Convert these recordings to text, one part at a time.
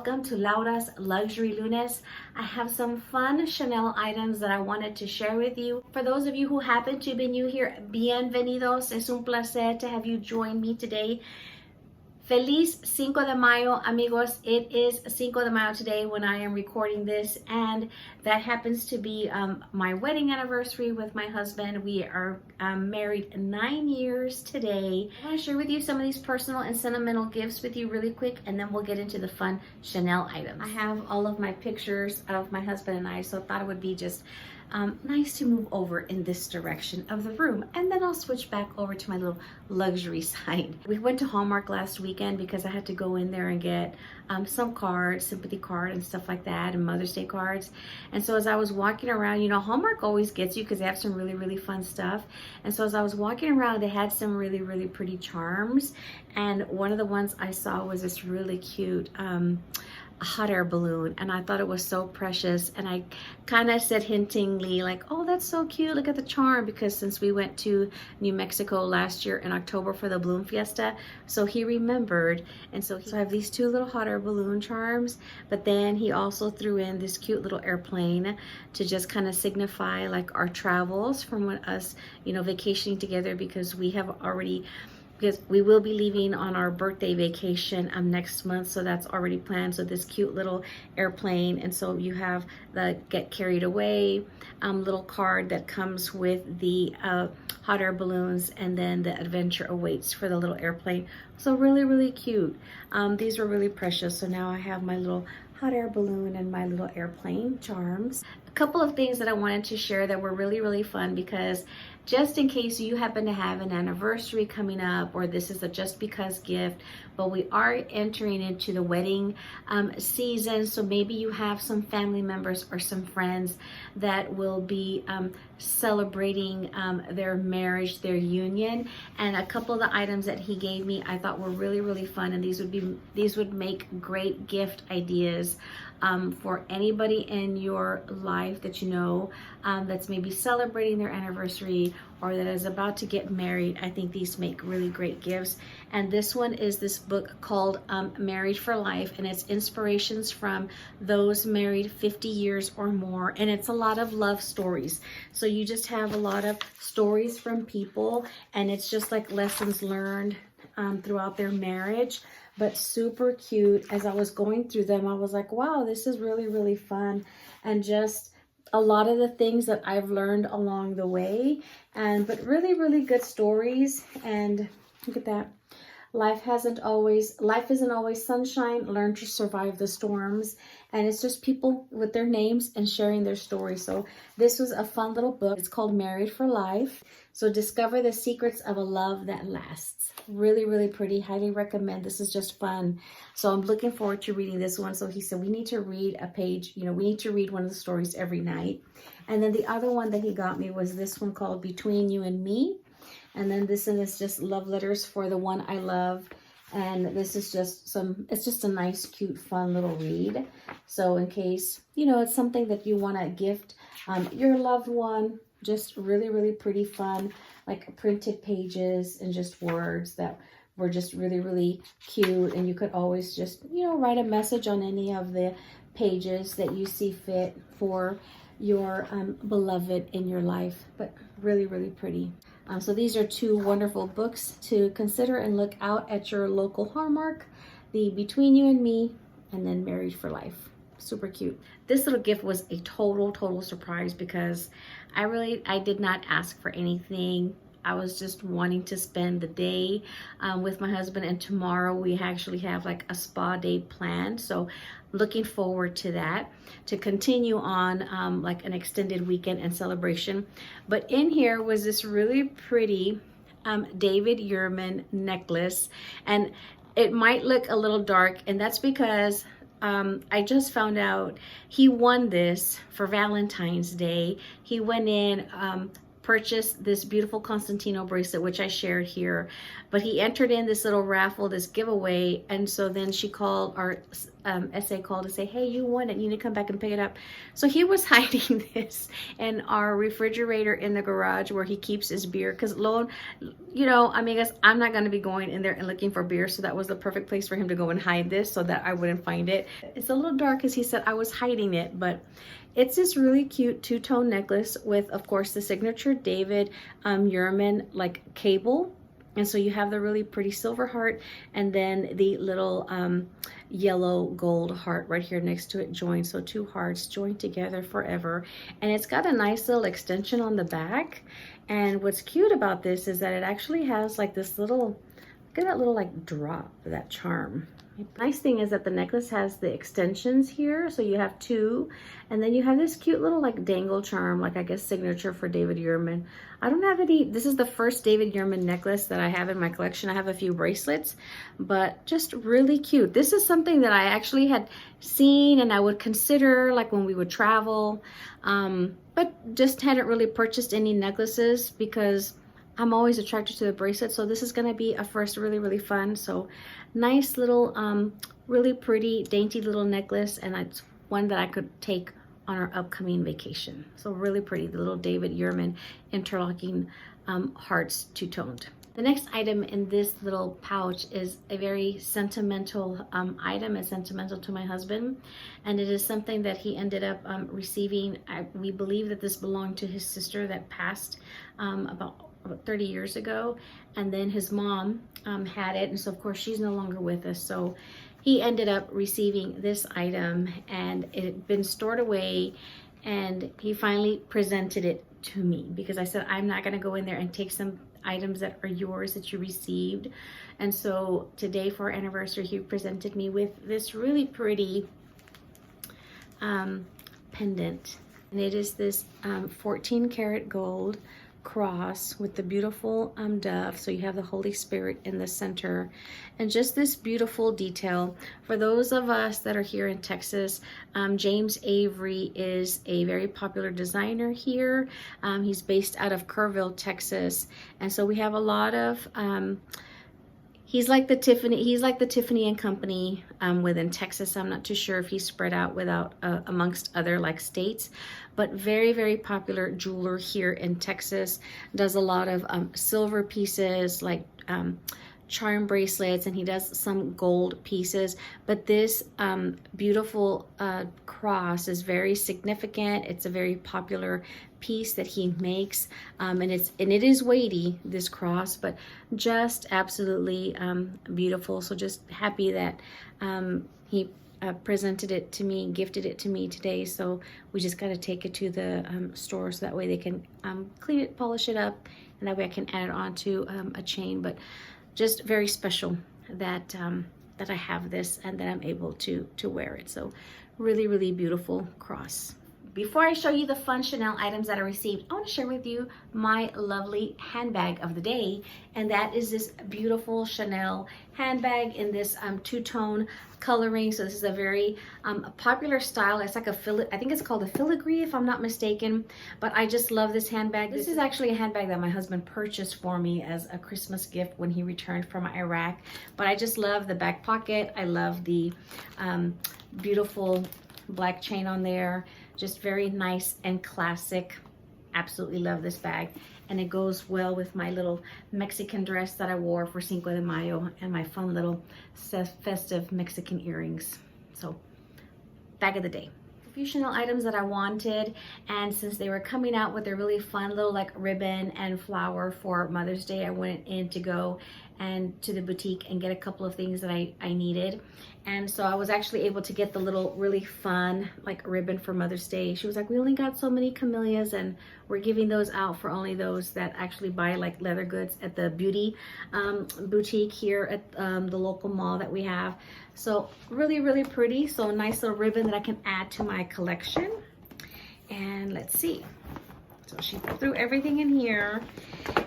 welcome to Laura's Luxury Lunes. I have some fun Chanel items that I wanted to share with you. For those of you who happen to be new here, bienvenidos. Es un placer to have you join me today. Feliz Cinco de Mayo, amigos. It is Cinco de Mayo today when I am recording this, and that happens to be my wedding anniversary with my husband. We are married 9 years today. I want to share with you some of these personal and sentimental gifts with you really quick, and then we'll get into the fun Chanel items. I have all of my pictures of my husband and I, so I thought it would be just nice to move over in this direction of the room, and then I'll switch back over to my little luxury side. We went to Hallmark last weekend because I had to go in there and get some cards, sympathy card and stuff like that, and Mother's Day cards. And so as I was walking around, you know, Hallmark always gets you because they have some really fun stuff. And so as I was walking around, they had some really pretty charms, and one of the ones I saw was this really cute hot air balloon, and I thought it was so precious, and I kind of said hintingly like, oh, that's so cute, look at the charm, because since we went to New Mexico last year in October for the balloon fiesta, so he remembered. And so I have these two little hot air balloon charms, but then he also threw in this cute little airplane to just kind of signify like our travels from us, you know, vacationing together, because we have already, because we will be leaving on our birthday vacation next month, so that's already planned. So this cute little airplane, and so you have the get carried away little card that comes with the hot air balloons, and then the adventure awaits for the little airplane. So really cute. These were really precious. So now I have my little hot air balloon and my little airplane charms. A couple of things that I wanted to share that were really fun, because just in case you happen to have an anniversary coming up, or this is a just because gift, but we are entering into the wedding season, so maybe you have some family members or some friends that will be celebrating their marriage, their union. And a couple of the items that he gave me I thought were really fun, and these would make great gift ideas for anybody in your life that you know that's maybe celebrating their anniversary or that is about to get married. I think these make really great gifts. And this one is this book called Married for Life, and it's inspirations from those married 50 years or more, and it's a lot of love stories. So you just have a lot of stories from people, and it's just like lessons learned throughout their marriage, but super cute. As I was going through them, I was like, wow, this is really fun, and just a lot of the things that I've learned along the way, and but really good stories. And look at that. Life isn't always sunshine. Learn to survive the storms. And it's just people with their names and sharing their stories. So this was a fun little book. It's called Married for Life. So discover the secrets of a love that lasts. Really pretty. Highly recommend. This is just fun. So I'm looking forward to reading this one. So he said we need to read a page, you know, we need to read one of the stories every night. And then the other one that he got me was this one called Between You and Me. And then this one is just love letters for the one I love. And this is just it's just a nice, cute, fun little read. So in case, you know, it's something that you want to gift your loved one, just really pretty fun, like printed pages and just words that were just really cute. And you could always just, you know, write a message on any of the pages that you see fit for your beloved in your life, but really pretty. So these are two wonderful books to consider, and look out at your local Hallmark, the Between You and Me, and then Married for Life. Super cute. This little gift was a total surprise, because I did not ask for anything. I was just wanting to spend the day with my husband, and tomorrow we actually have like a spa day planned. So looking forward to that, to continue on like an extended weekend and celebration. But in here was this really pretty David Yurman necklace, and it might look a little dark, and that's because I just found out he won this for Valentine's Day. He went in, purchased this beautiful Constantino bracelet, which I shared here, but he entered in this little raffle, this giveaway, and so then she called, or SA called to say, hey, you won it, you need to come back and pick it up. So he was hiding this in our refrigerator in the garage where he keeps his beer, because you know, I mean, I guess I'm not going to be going in there and looking for beer, so that was the perfect place for him to go and hide this so that I wouldn't find it. It's a little dark, as he said I was hiding it, but it's this really cute two-tone necklace with, of course, the signature David Yurman like cable. And so you have the really pretty silver heart, and then the little yellow gold heart right here next to it joined. So two hearts joined together forever. And it's got a nice little extension on the back. And what's cute about this is that it actually has like this little, look at that little like drop, that charm. Nice thing is that the necklace has the extensions here, so you have two, and then you have this cute little like dangle charm, like I guess signature for David Yurman. I don't have any, this is the first David Yurman necklace that I have in my collection. I have a few bracelets, but just really cute. This is something that I actually had seen and I would consider like when we would travel, but just hadn't really purchased any necklaces because I'm always attracted to the bracelet. So this is going to be a first, really fun. So nice little, really pretty, dainty little necklace. And it's one that I could take on our upcoming vacation. So really pretty, the little David Yurman interlocking hearts two-toned. The next item in this little pouch is a very sentimental item. It's sentimental to my husband, and it is something that he ended up receiving. We believe that this belonged to his sister that passed about 30 years ago, and then his mom had it, and so of course she's no longer with us. So he ended up receiving this item, and it had been stored away, and he finally presented it to me because I said I'm not going to go in there and take some items that are yours that you received. And so today for our anniversary, he presented me with this really pretty pendant, and it is this 14 karat gold cross with the beautiful dove. So you have the Holy Spirit in the center, and just this beautiful detail. For those of us that are here in Texas, James Avery is a very popular designer here. He's based out of Kerrville, Texas, and so we have a lot of he's like the Tiffany and Company within Texas. I'm not too sure if he's spread out amongst other like states, but very popular jeweler here in Texas. Does a lot of silver pieces like charm bracelets, and he does some gold pieces. But this beautiful cross is very significant. It's a very popular piece that he makes, and it is weighty, this cross, but just absolutely beautiful. So just happy that he presented it to me, gifted it to me today. So we just got to take it to the store so that way they can clean it, polish it up, and that way I can add it on to a chain. But just very special that that I have this and that I'm able to wear it. So really beautiful cross. Before I show you the fun Chanel items that I received, I want to share with you my lovely handbag of the day, and that is this beautiful Chanel handbag in this two-tone coloring. So this is a very popular style. It's like I think it's called a filigree if I'm not mistaken, but I just love this handbag. This is actually a handbag that my husband purchased for me as a Christmas gift when he returned from Iraq, but I just love the back pocket. I love the beautiful black chain on there. Just very nice and classic. Absolutely love this bag, and it goes well with my little Mexican dress that I wore for Cinco de Mayo and my fun little festive Mexican earrings. So bag of the day. A few Chanel items that I wanted, and since they were coming out with a really fun little like ribbon and flower for Mother's Day, I went in to go and to the boutique and get a couple of things that I needed. And so I was actually able to get the little really fun like ribbon for Mother's Day. She was like, we only got so many camellias, and we're giving those out for only those that actually buy like leather goods at the beauty boutique here at the local mall that we have. So really pretty. So a nice little ribbon that I can add to my collection. And let's see. So she threw everything in here,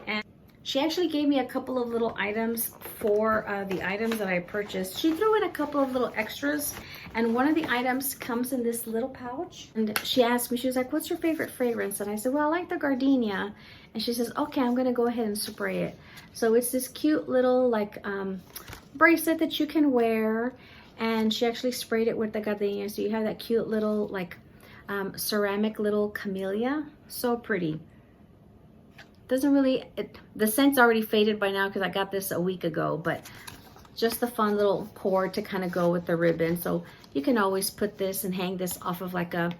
and she actually gave me a couple of little items for the items that I purchased. She threw in a couple of little extras, and one of the items comes in this little pouch. And she asked me, she was like, what's your favorite fragrance? And I said, well, I like the gardenia. And she says, okay, I'm gonna go ahead and spray it. So it's this cute little like bracelet that you can wear, And she actually sprayed it with the gardenia, so you have that cute little like ceramic little camellia. So pretty. Doesn't really, the scent's already faded by now because I got this a week ago, but just the fun little cord to kind of go with the ribbon. So you can always put this and hang this off of like a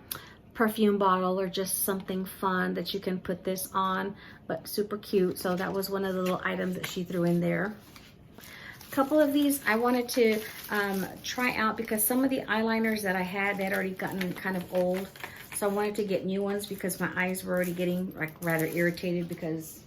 perfume bottle or just something fun that you can put this on, but super cute. So that was one of the little items that she threw in there. A couple of these I wanted to try out because some of the eyeliners that I had, they'd already gotten kind of old. So I wanted to get new ones because my eyes were already getting like rather irritated because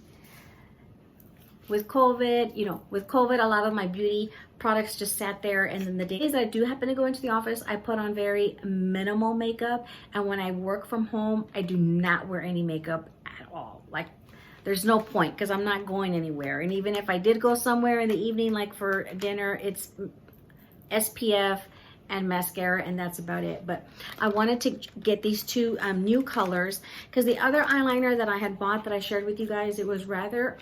with COVID, you know, with COVID, a lot of my beauty products just sat there. And then the days that I do happen to go into the office, I put on very minimal makeup. And when I work from home, I do not wear any makeup at all. Like there's no point because I'm not going anywhere. And even if I did go somewhere in the evening, like for dinner, it's SPF and mascara, and that's about it. But I wanted to get these two new colors because the other eyeliner that I had bought that I shared with you guys, it was rather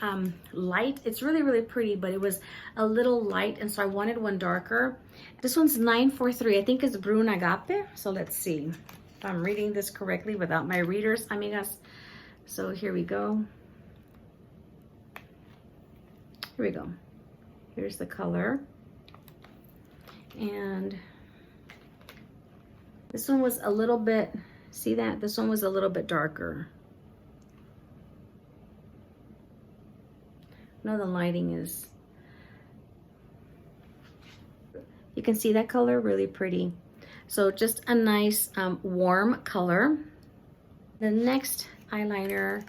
light. It's really, really pretty, but it was a little light, and so I wanted one darker. This one's 943. I think it's Brun Agape. So let's see if I'm reading this correctly without my readers, amigas. So here we go. Here we go. Here's the color. And this one was a little bit, see that? This one was a little bit darker. No, the lighting is, you can see that color, really pretty. So just a nice warm color. The next eyeliner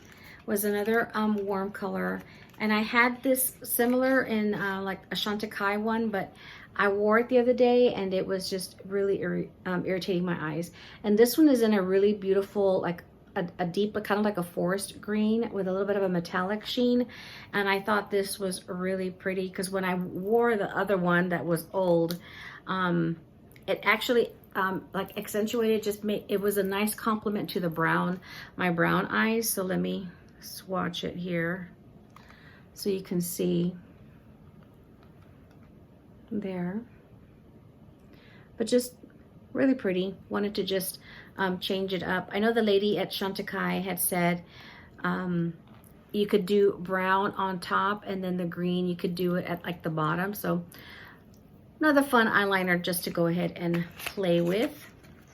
was another warm color. And I had this similar in like a Chantecaille one, but I wore it the other day and it was just really irritating my eyes. And this one is in a really beautiful, like a deep, kind of like a forest green with a little bit of a metallic sheen. And I thought this was really pretty because when I wore the other one that was old, it actually like accentuated, just made, it was a nice complement to the brown, my brown eyes. So let me swatch it here so you can see there, but just really pretty. Wanted to just change it up. I know the lady at Chantecaille had said you could do brown on top and then the green you could do it at like the bottom. So another fun eyeliner just to go ahead and play with.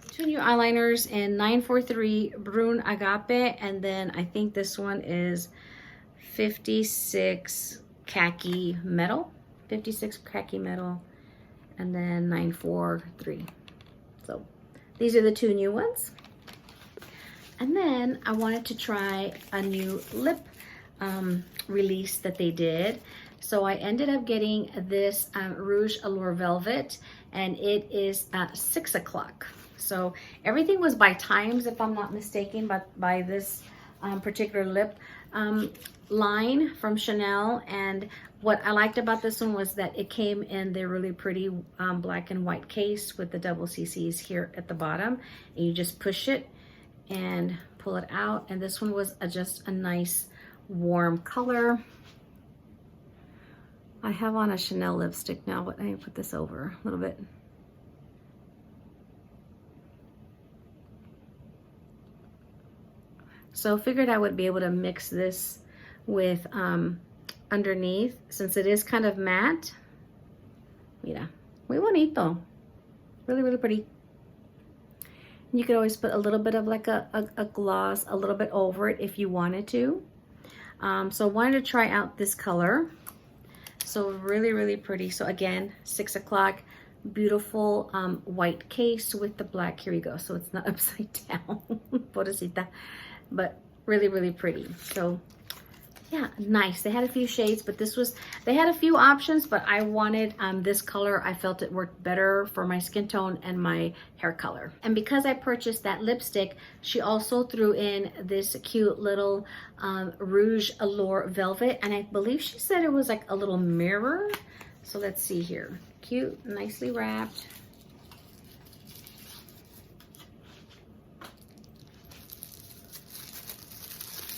Two new eyeliners in 943 Brun Agape, and then I think this one is 56 Khaki Metal. 56 Khaki Metal, and then 943. So these are the two new ones. And then I wanted to try a new lip release that they did. So I ended up getting this Rouge Allure Velvet, and it is 6 o'clock. So everything was by times, if I'm not mistaken, but by this particular lip line from Chanel. And what I liked about this one was that it came in the really pretty black and white case with the double CCs here at the bottom, and you just push it and pull it out. And this one was just a nice warm color. I have on a Chanel lipstick now, but I need to put this over a little bit. So figured I would be able to mix this with underneath, since it is kind of matte. Mira, muy bonito. Really, really pretty. You could always put a little bit of like a gloss a little bit over it if you wanted to. So I wanted to try out this color. So really, really pretty. So again, 6 o'clock, beautiful white case with the black. Here we go. So it's not upside down, pobrecita, but really, really pretty. So yeah, nice. They had a few shades, but this was, they had a few options, but I wanted this color. I felt it worked better for my skin tone and my hair color. And because I purchased that lipstick, she also threw in this cute little Rouge Allure Velvet. And I believe she said it was like a little mirror. So let's see here. Cute, nicely wrapped.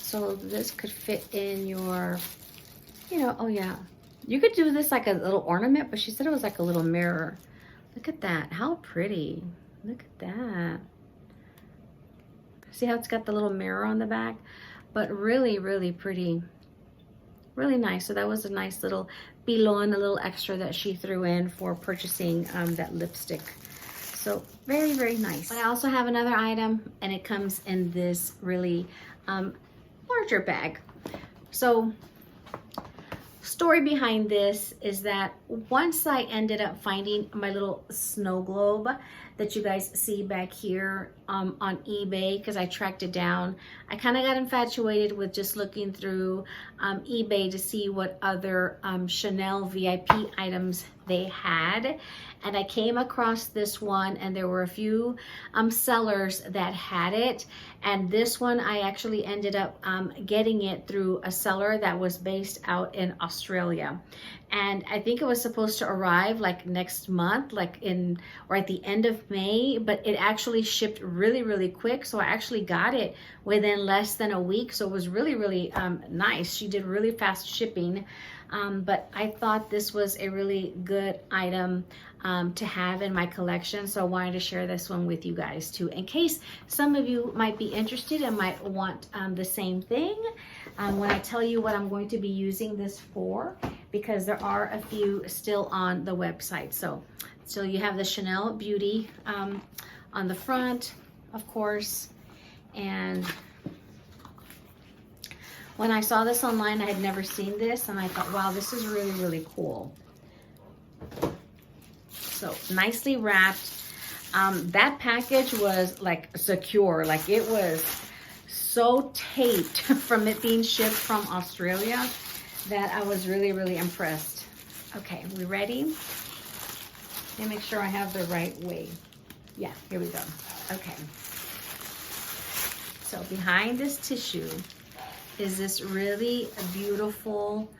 So this could fit in your, you know, oh yeah. You could do this like a little ornament, but she said it was like a little mirror. Look at that, how pretty. Look at that. See how it's got the little mirror on the back? But really, really pretty. Really nice. So that was a nice little pilon, a little extra that she threw in for purchasing that lipstick. So very, very nice. But I also have another item, and it comes in this really larger bag. So story behind this is that once I ended up finding my little snow globe that you guys see back here on eBay, because I tracked it down, I kind of got infatuated with just looking through eBay to see what other Chanel VIP items they had, and I came across this one, and there were a few sellers that had it, and this one I actually ended up getting it through a seller that was based out in Australia. And I think it was supposed to arrive like next month, like in or at the end of May, but it actually shipped really, really quick. So I actually got it within less than a week. So it was really, really nice. She did really fast shipping. But I thought this was a really good item to have in my collection. So I wanted to share this one with you guys too, in case some of you might be interested and might want the same thing. When I tell you what I'm going to be using this for, because there are a few still on the website. So you have the Chanel Beauty on the front, of course. And when I saw this online, I had never seen this, and I thought, wow, this is really, really cool. So nicely wrapped. That package was like secure, like it was so taped from it being shipped from Australia that I was really, really impressed. Okay, we ready? Let me make sure I have the right way. Yeah, here we go. Okay. So behind this tissue is this really beautiful,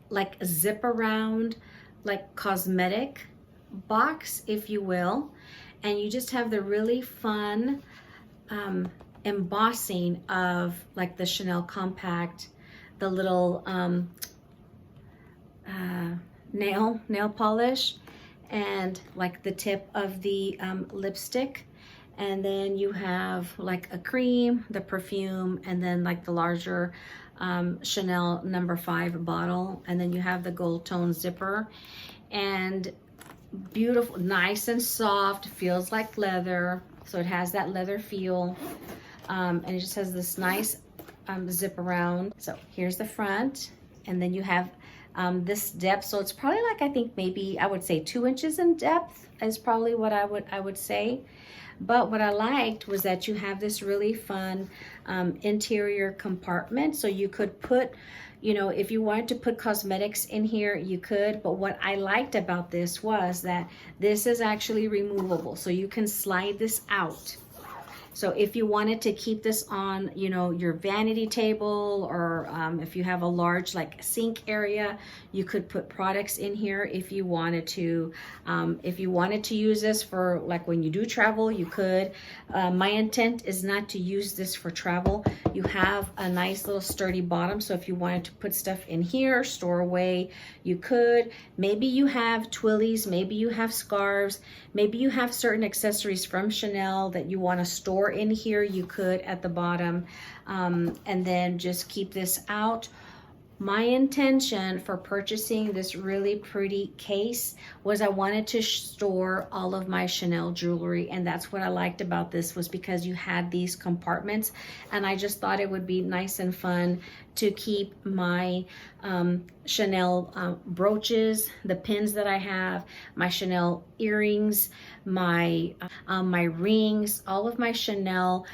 like a zip around, like cosmetic box, if you will. And you just have the really fun embossing of like the Chanel Compact, the little nail polish, and like the tip of the lipstick. And then you have like a cream, the perfume, and then like the larger Chanel No. 5 bottle. And then you have the gold tone zipper. And beautiful, nice and soft, feels like leather. So it has that leather feel. And it just has this nice zip around. So here's the front. And then you have this depth. So it's probably like, I think maybe I would say 2 inches in depth is probably what I would say. But what I liked was that you have this really fun interior compartment. So you could put, you know, if you wanted to put cosmetics in here, you could. But what I liked about this was that this is actually removable. So you can slide this out. So if you wanted to keep this on, you know, your vanity table, or if you have a large like sink area, you could put products in here if you wanted to. If you wanted to use this for like when you do travel, you could. My intent is not to use this for travel. You have a nice little sturdy bottom. So if you wanted to put stuff in here, store away, you could. Maybe you have twillies, maybe you have scarves, maybe you have certain accessories from Chanel that you want to store in here, you could at the bottom, and then just keep this out. My intention for purchasing this really pretty case was I wanted to store all of my Chanel jewelry, and that's what I liked about this, was because you had these compartments, and I just thought it would be nice and fun to keep my Chanel brooches, the pins that I have, my Chanel earrings, my rings, all of my Chanel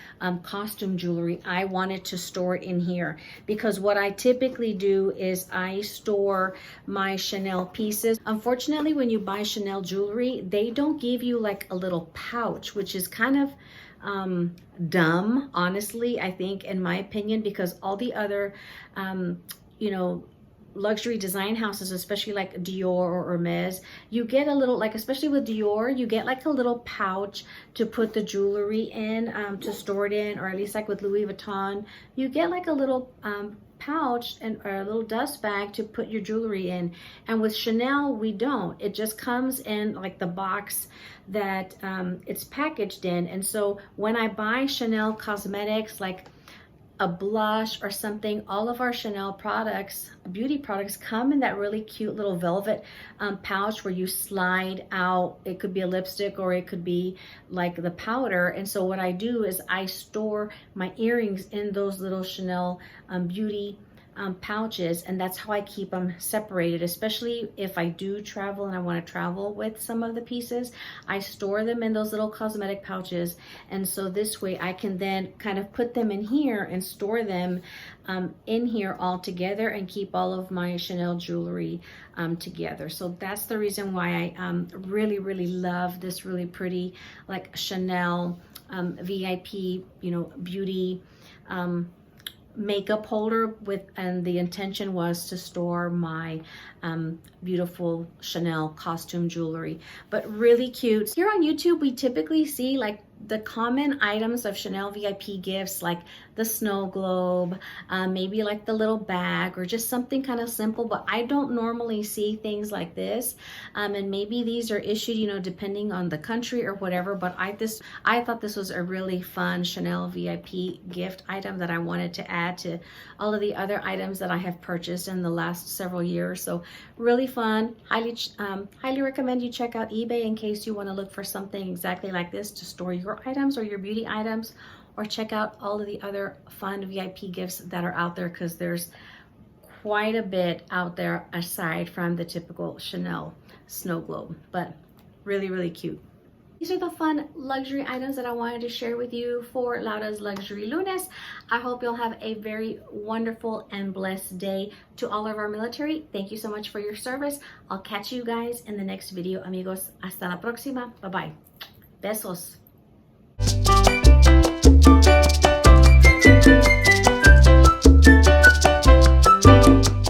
costume jewelry. I wanted to store it in here, because what I typically do is I store my Chanel pieces. Unfortunately, when you buy Chanel jewelry, they don't give you like a little pouch, which is kind of dumb, honestly, I think, in my opinion, because all the other you know, luxury design houses, especially like Dior or Hermes, you get a little, like especially with Dior, you get like a little pouch to put the jewelry in, to store it in, or at least like with Louis Vuitton, you get like a little pouch and or a little dust bag to put your jewelry in. And with Chanel, we don't. It just comes in like the box that it's packaged in. And so when I buy Chanel cosmetics, like a blush or something, all of our Chanel products, beauty products, come in that really cute little velvet pouch where you slide out. It could be a lipstick or it could be like the powder. And so what I do is I store my earrings in those little Chanel beauty pouches, and that's how I keep them separated. Especially if I do travel and I want to travel with some of the pieces, I store them in those little cosmetic pouches, and so this way I can then kind of put them in here and store them in here all together and keep all of my Chanel jewelry together. So that's the reason why I really love this really pretty like Chanel VIP, you know, beauty makeup holder with, and the intention was to store my beautiful Chanel costume jewelry. But really cute. Here on YouTube, we typically see like the common items of Chanel VIP gifts, like the snow globe, maybe like the little bag, or just something kind of simple. But I don't normally see things like this, and maybe these are issued, you know, depending on the country or whatever. But I thought this was a really fun Chanel VIP gift item that I wanted to add to all of the other items that I have purchased in the last several years. So really fun. Highly recommend you check out eBay in case you want to look for something exactly like this to store your items or your beauty items, or check out all of the other fun VIP gifts that are out there, because there's quite a bit out there aside from the typical Chanel snow globe. But really cute. These are the fun luxury items that I wanted to share with you for Laura's Luxury Lunes. I hope you'll have a very wonderful and blessed day. To all of our military, thank you so much for your service. I'll catch you guys in the next video, amigos. Hasta la próxima. Bye-bye. Besos.